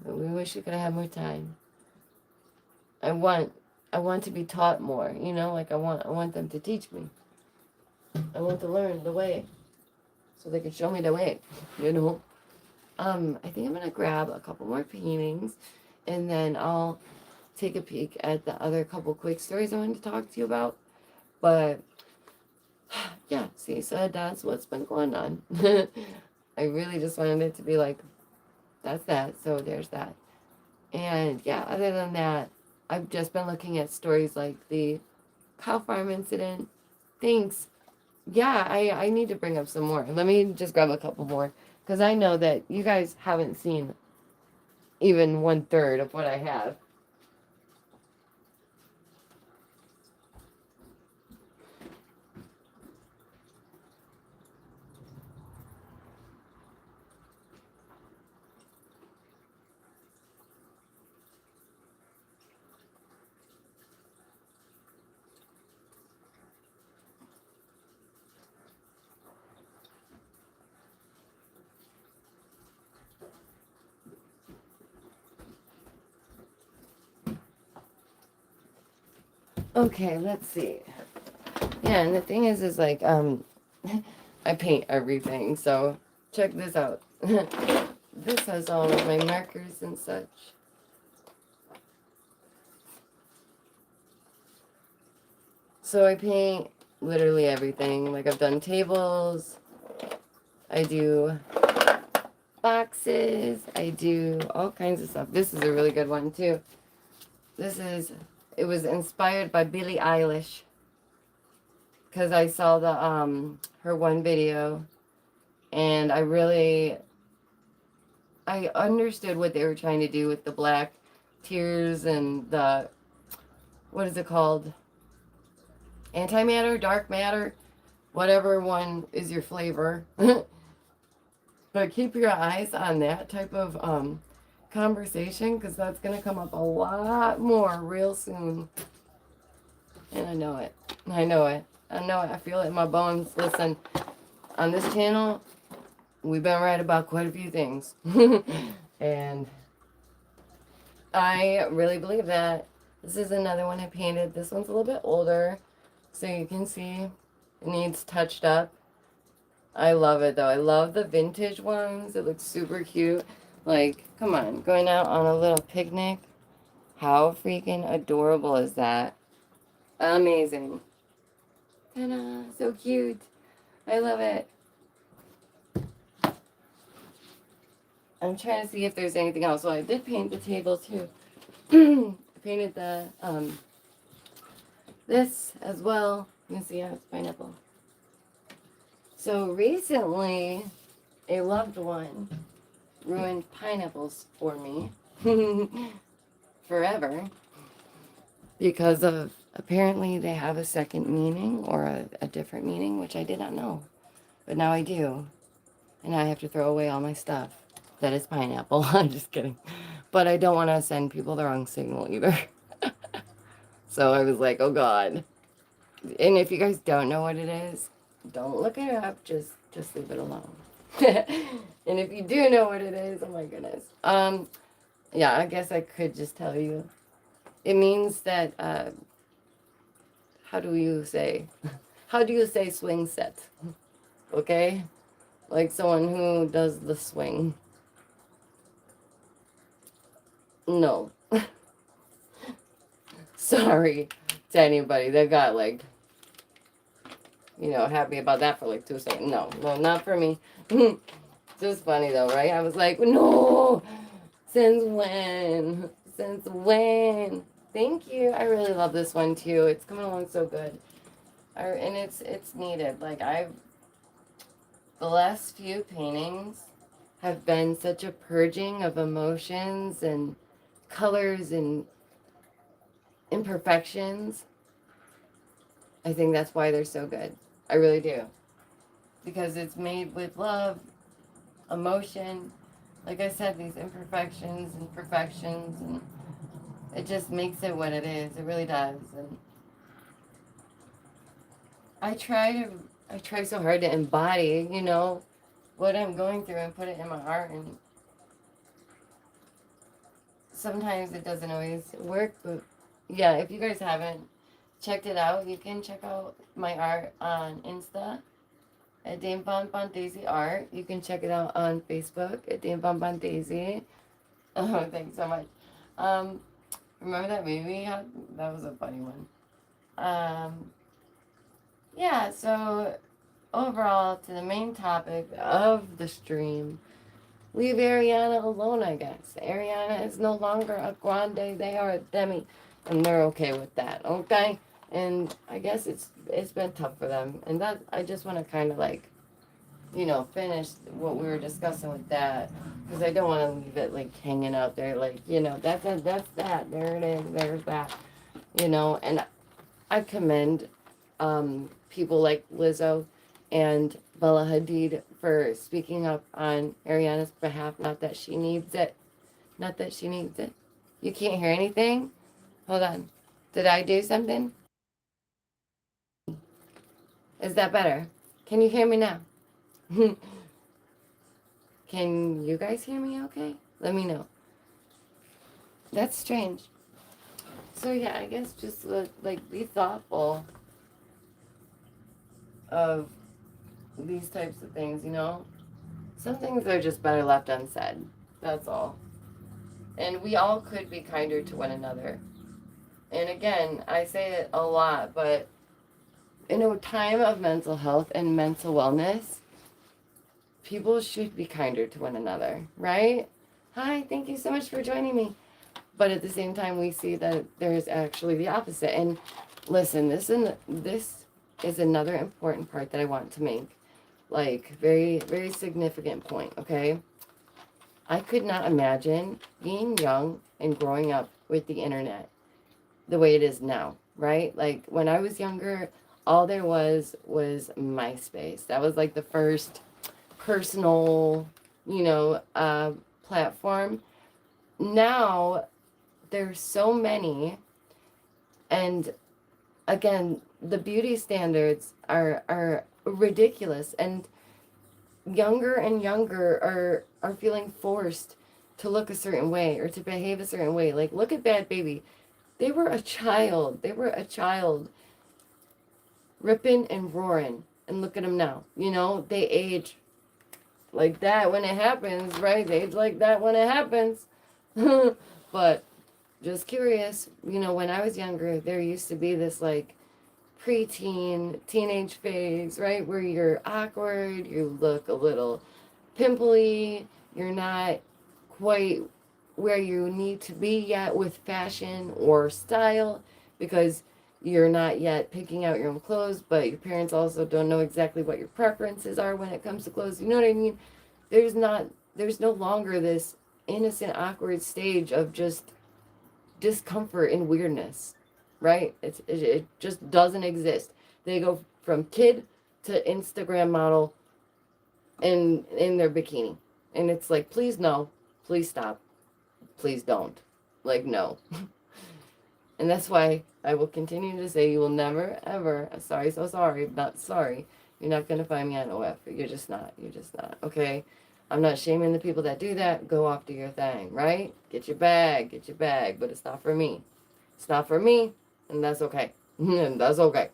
We wish we could have more time. I want to be taught more, you know, like I want them to teach me. I want to learn the way, so they can show me the way, you know. I think I'm gonna grab a couple more paintings, and then I'll take a peek at the other couple quick stories I wanted to talk to you about. But yeah, see, so that's what's been going on. I really just wanted it to be like, that's that, so there's that. And yeah, other than that, I've just been looking at stories like the cow farm incident. Thanks. Yeah, I need to bring up some more. Let me just grab a couple more, because I know that you guys haven't seen even 1/3 of what I have. Okay, let's see. Yeah, and the thing is like, I paint everything, so check this out. This has all of my markers and such. So I paint literally everything. Like, I've done tables, I do boxes, I do all kinds of stuff. This is a really good one too. It was inspired by Billie Eilish, because I saw the her one video, and I understood what they were trying to do with the black tears and the, what is it called? Antimatter, dark matter, whatever one is your flavor. But keep your eyes on that type of conversation, because that's going to come up a lot more real soon. And I know it. I know it. I know it. I feel it in my bones. Listen, on this channel, we've been right about quite a few things. And I really believe that. This is another one I painted. This one's a little bit older, so you can see it needs touched up. I love it though. I love the vintage ones. It looks super cute. Like, come on, going out on a little picnic. How freaking adorable is that? Amazing. Ta-da, so cute. I love it. I'm trying to see if there's anything else. So I did paint the table too. I painted the this as well. You can see how it's pineapple. So recently, a loved one ruined pineapples for me forever, because of, apparently they have a second meaning, or a different meaning, which I did not know, but now I do, and now I have to throw away all my stuff that is pineapple. I'm just kidding, but I don't want to send people the wrong signal either. So I was like, oh god. And if you guys don't know what it is, don't look it up, just leave it alone. And if you do know what it is, oh my goodness. Yeah, I guess I could just tell you. It means that, how do you say, how do you say swing set? Okay? Like someone who does the swing. No. Sorry to anybody that got like, happy about that for like 2 seconds. No, no, not for me. Just funny though, right? I was like, no, since when? Since when? Thank you. I really love this one too. It's coming along so good. And it's needed. Like the last few paintings have been such a purging of emotions and colors and imperfections. I think that's why they're so good. I really do. Because it's made with love, emotion, like I said, these imperfections and perfections, and it just makes it what it is. It really does. And I try to, I try so hard to embody, what I'm going through and put it in my art. And sometimes it doesn't always work, but yeah, if you guys haven't checked it out, you can check out my art on Insta at damevonbondaisyart. You can check it out on Facebook at damevonbondaisy. Oh, thanks so much. Um, Remember that movie? That was a funny one. Um, yeah, so overall, to the main topic of the stream, leave Ariana alone, I guess. Ariana is no longer a grande, they are a demi, and they're okay with that, okay? And I guess it's been tough for them, and that I just want to kind of like, finish what we were discussing with that, because I don't want to leave it like hanging out there, like, that's that, there it is, there's that, and I commend people like Lizzo and Bella Hadid for speaking up on Ariana's behalf. Not that she needs it. Not that she needs it. You can't hear anything? Hold on. Did I do something? Is that better? Can you hear me now? Can you guys hear me okay? Let me know. That's strange. So yeah, I guess just like be thoughtful of these types of things. Some things are just better left unsaid. That's all. And we all could be kinder to one another. And again, I say it a lot, but in a time of mental health and mental wellness, people should be kinder to one another, right? Hi, thank you so much for joining me. But at the same time, we see that there's actually the opposite. And listen, this is another important part that I want to make. Like, very, very significant point, okay? I could not imagine being young and growing up with the internet the way it is now, right? Like, when I was younger, all there was MySpace. That was like the first personal, platform. Now, there's so many, and again, the beauty standards are ridiculous, and younger and younger are feeling forced to look a certain way or to behave a certain way. Like, look at Bad Baby. They were a child. They were a child ripping and roaring. And look at them now. They age like that when it happens, right? They age like that when it happens. But just curious, when I was younger, there used to be this like preteen, teenage phase, right? Where you're awkward, you look a little pimply, you're not quite where you need to be yet with fashion or style because you're not yet picking out your own clothes, but your parents also don't know exactly what your preferences are when it comes to clothes. You know what I mean? There's not, there's no longer this innocent, awkward stage of just discomfort and weirdness, right? It just doesn't exist. They go from kid to Instagram model in their bikini, and it's like, please no, please stop, please don't, like no. And that's why I will continue to say you will never ever, sorry, so sorry, not sorry. You're not gonna find me on OF. You're just not. Okay. I'm not shaming the people that do that. Go off do your thing, right? Get your bag, but it's not for me. It's not for me, and that's okay. And that's okay.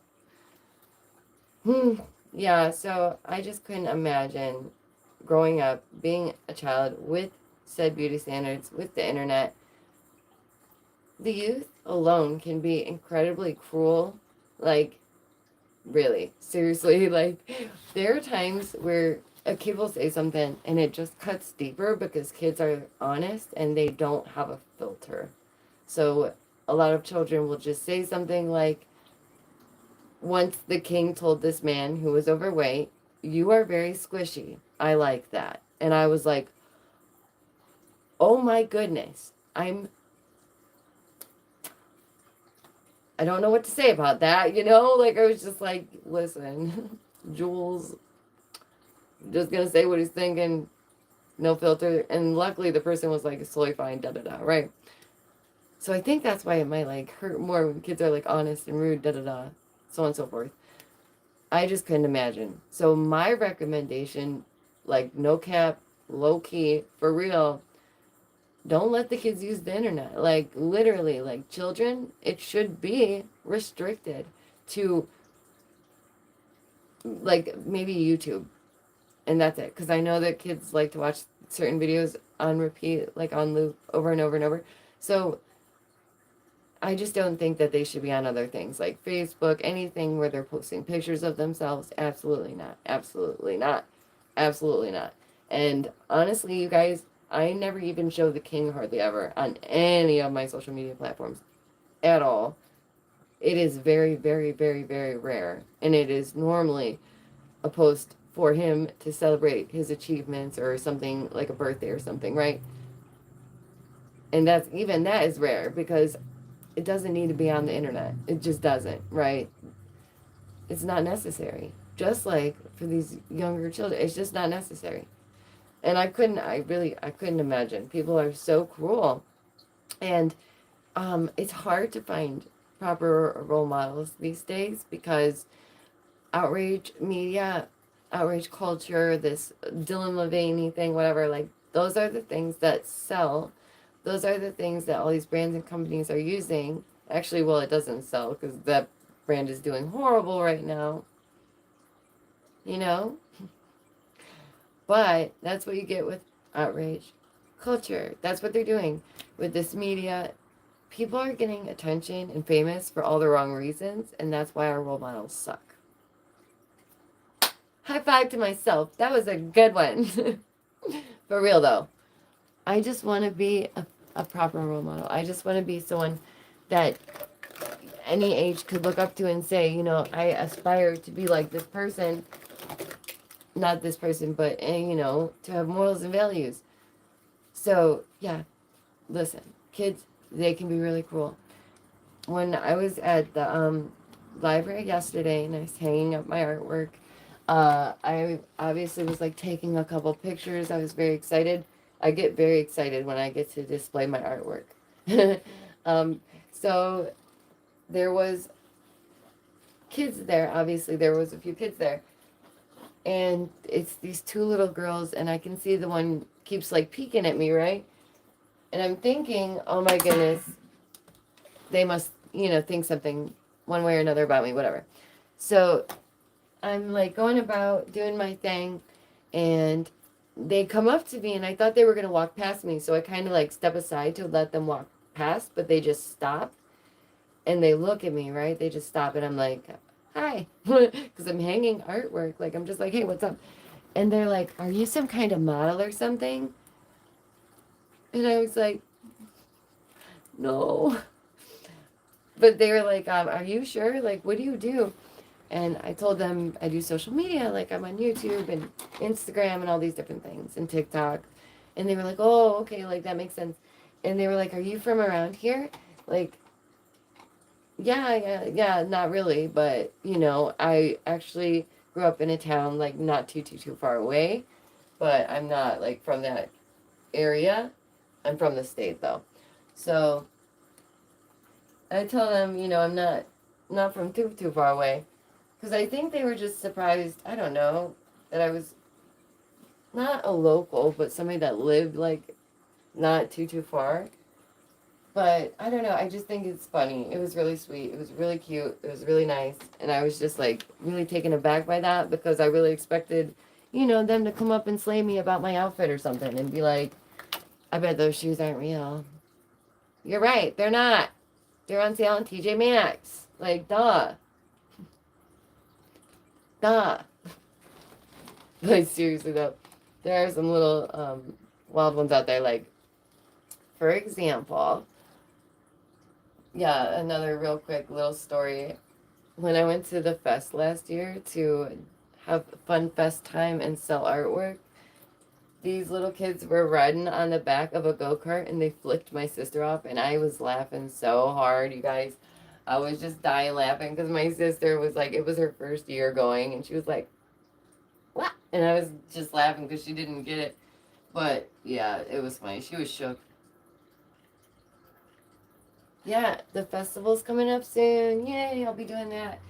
Yeah, so I just couldn't imagine growing up, being a child with said beauty standards, with the internet. The youth alone can be incredibly cruel. Like, really, seriously, like, there are times where a kid will say something and it just cuts deeper because kids are honest and they don't have a filter. So a lot of children will just say something like, once the king told this man who was overweight, "You are very squishy. I like that." And I was like, oh my goodness. I don't know what to say about that, you know? Like, I was just like, listen, Jules, just gonna say what he's thinking, no filter. And luckily the person was like, it's totally fine, da da da, right? So I think that's why it might like hurt more when kids are like honest and rude, da da da, so on and so forth. I just couldn't imagine. So my recommendation, like no cap, low key, for real, don't let the kids use the internet. Like literally, like children, it should be restricted to like maybe YouTube, and that's it. Because I know that kids like to watch certain videos on repeat, like on loop, over and over and over. So I just don't think that they should be on other things like Facebook, anything where they're posting pictures of themselves. Absolutely not. Absolutely not. Absolutely not. And honestly, you guys, I never even show the king hardly ever on any of my social media platforms at all. It is very, very, very, very rare. And it is normally a post for him to celebrate his achievements or something like a birthday or something, right? And that's even that is rare because it doesn't need to be on the internet. It just doesn't, right? It's not necessary. Just like for these younger children, it's just not necessary. And I couldn't imagine. People are so cruel. And it's hard to find proper role models these days because outrage media, outrage culture, this Dylan Mulvaney thing, whatever, like those are the things that sell. Those are the things that all these brands and companies are using. Actually, well, it doesn't sell because that brand is doing horrible right now, you know? But that's what you get with outrage culture. That's what they're doing with this media. People are getting attention and famous for all the wrong reasons, and that's why our role models suck. High five to myself. That was a good one. For real, though. I just want to be a proper role model. I just want to be someone that any age could look up to and say, you know, I aspire to be like this person. Not this person, but, you know, to have morals and values. So, yeah, listen, kids, they can be really cruel. When I was at the library yesterday and I was hanging up my artwork, I obviously was like taking a couple pictures. I was very excited. I get very excited when I get to display my artwork. So there was kids there. Obviously, there was a few kids there. And it's these two little girls, and I can see the one keeps like peeking at me, right? And I'm thinking, oh my goodness, they must, you know, think something one way or another about me, whatever. So I'm like going about doing my thing, and they come up to me, and I thought they were going to walk past me. So I kind of like step aside to let them walk past, but they just stop and they look at me, right? They just stop, and I'm like, hi, because I'm hanging artwork. Like, I'm just like, hey, what's up? And they're like, are you some kind of model or something? And I was like, no. But they were like, are you sure? Like, what do you do? And I told them I do social media. Like, I'm on YouTube and Instagram and all these different things and TikTok. And they were like, oh, okay, like, that makes sense. And they were like, are you from around here? Like, yeah, not really. But, you know, I actually grew up in a town, like, not too far away. But I'm not, like, from that area. I'm from the state, though. So I tell them, you know, I'm not from too far away. Because I think they were just surprised, I don't know, that I was not a local, but somebody that lived like not too far. But I don't know, I just think it's funny. It was really sweet. It was really cute. It was really nice. And I was just like really taken aback by that because I really expected, them to come up and slay me about my outfit or something and be like, I bet those shoes aren't real. You're right, they're not. They're on sale on TJ Maxx. Like, duh. Duh. Like, seriously though. There are some little wild ones out there. Like, for example, yeah, another real quick little story. When I went to the fest last year to have fun fest time and sell artwork, these little kids were riding on the back of a go-kart and they flicked my sister off and I was laughing so hard, you guys. I was just dying laughing because my sister was like, it was her first year going and she was like, what? And I was just laughing because she didn't get it. But yeah, it was funny. She was shook. Yeah, the festival's coming up soon. Yay, I'll be doing that.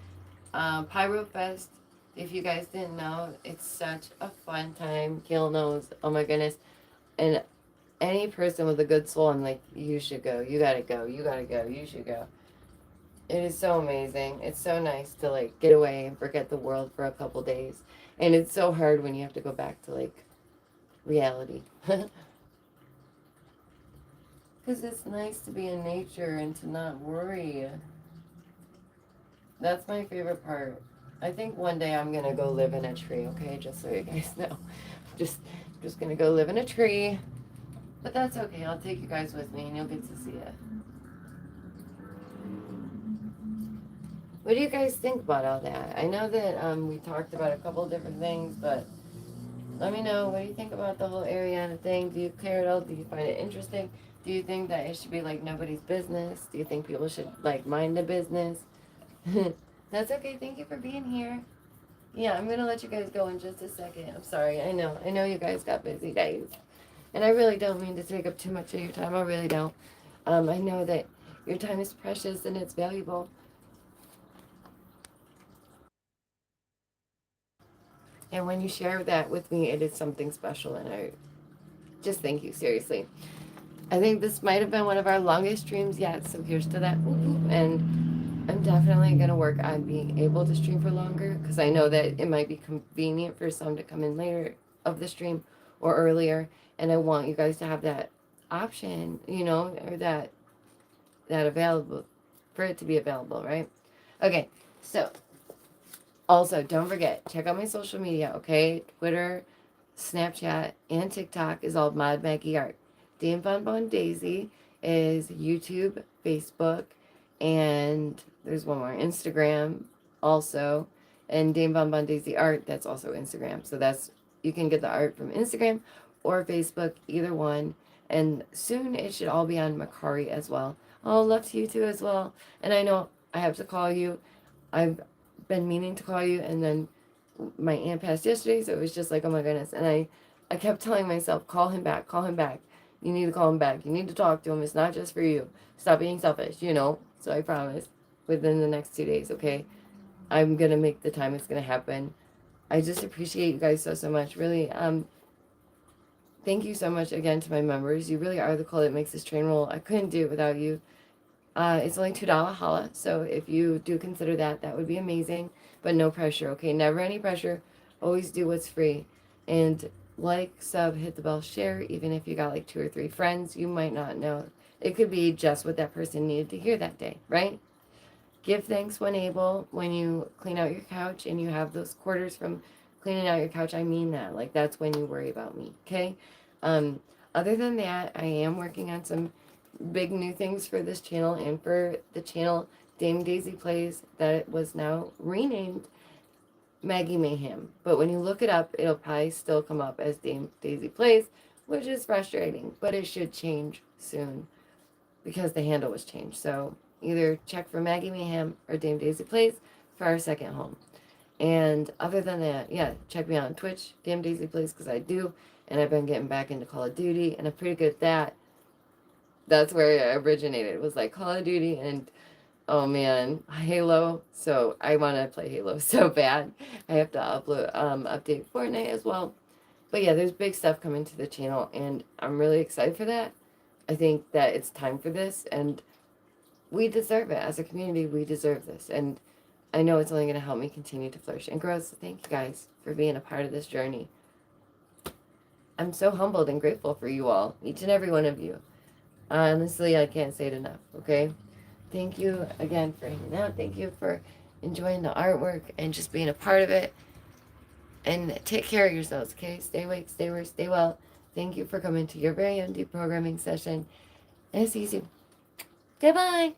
Pyro Fest, if you guys didn't know, it's such a fun time. Gail knows. Oh my goodness. And any person with a good soul, I'm like, you should go. You gotta go. You gotta go. You should go. It is so amazing. It's so nice to like get away and forget the world for a couple days. And it's so hard when you have to go back to like reality. Because it's nice to be in nature and to not worry. That's my favorite part. I think one day I'm gonna go live in a tree, okay? Just so you guys know. Just gonna go live in a tree. But that's okay. I'll take you guys with me and you'll get to see it. What do you guys think about all that? I know that we talked about a couple different things, but let me know. What do you think about the whole Ariana thing? Do you care at all? Do you find it interesting? Do you think that it should be like nobody's business? Do you think people should like mind the business? That's okay. Thank you for being here. Yeah, I'm gonna let you guys go in just a second. I'm sorry. I know you guys got busy days, and I really don't mean to take up too much of your time. I really don't. I know that your time is precious and it's valuable. And when you share that with me, it is something special, and I just thank you, seriously. I think this might have been one of our longest streams yet, so here's to that. And I'm definitely going to work on being able to stream for longer, because I know that it might be convenient for some to come in later of the stream or earlier, and I want you guys to have that option, or that available, for it to be available, right? Okay, so also, don't forget, check out my social media, okay? Twitter, Snapchat, and TikTok is all modmaggieart. DameVonBonDaisy is YouTube, Facebook, and there's one more, Instagram also. And damevonbondaisyart, that's also Instagram. So you can get the art from Instagram or Facebook, either one. And soon it should all be on Macari as well. Oh, love to you too as well. And I know I have to call you. I've been meaning to call you, and then my aunt passed yesterday, so it was just like, oh my goodness. And I kept telling myself, call him back, call him back. You need to call him back. You need to talk to him. It's not just for you. Stop being selfish, So I promise, within the next 2 days, okay? I'm gonna make the time. It's gonna happen. I just appreciate you guys so much. Really, thank you so much again to my members. You really are the coal that makes this train roll. I couldn't do it without you. It's only $2 holla, so if you do consider that, that would be amazing, but no pressure, okay? Never any pressure. Always do what's free. And like, sub, hit the bell, share, even if you got like 2 or 3 friends, you might not know. It could be just what that person needed to hear that day, right? Give thanks when able. When you clean out your couch and you have those quarters from cleaning out your couch, I mean that. Like, that's when you worry about me, okay? Other than that, I am working on some big new things for this channel and for the channel Dame Daisy Plays, that was now renamed Maggie Mayhem. But when you look it up, it'll probably still come up as Dame Daisy Plays, which is frustrating, but it should change soon because the handle was changed. So either check for Maggie Mayhem or Dame Daisy Plays for our second home. And other than that, yeah, check me out on Twitch, Dame Daisy Plays, because I do, and I've been getting back into Call of Duty, and I'm pretty good at that. That's where it originated. It was like Call of Duty and, oh man, Halo. So I want to play Halo so bad. I have to update Fortnite as well. But yeah, there's big stuff coming to the channel, and I'm really excited for that. I think that it's time for this, and we deserve it. As a community, we deserve this. And I know it's only going to help me continue to flourish and grow. So thank you guys for being a part of this journey. I'm so humbled and grateful for you all, each and every one of you. Honestly, I can't say it enough, okay? Thank you again for hanging out. Thank you for enjoying the artwork and just being a part of it. And take care of yourselves, okay? Stay awake, stay aware, stay well. Thank you for coming to your very own deep programming session. And see you soon. Goodbye.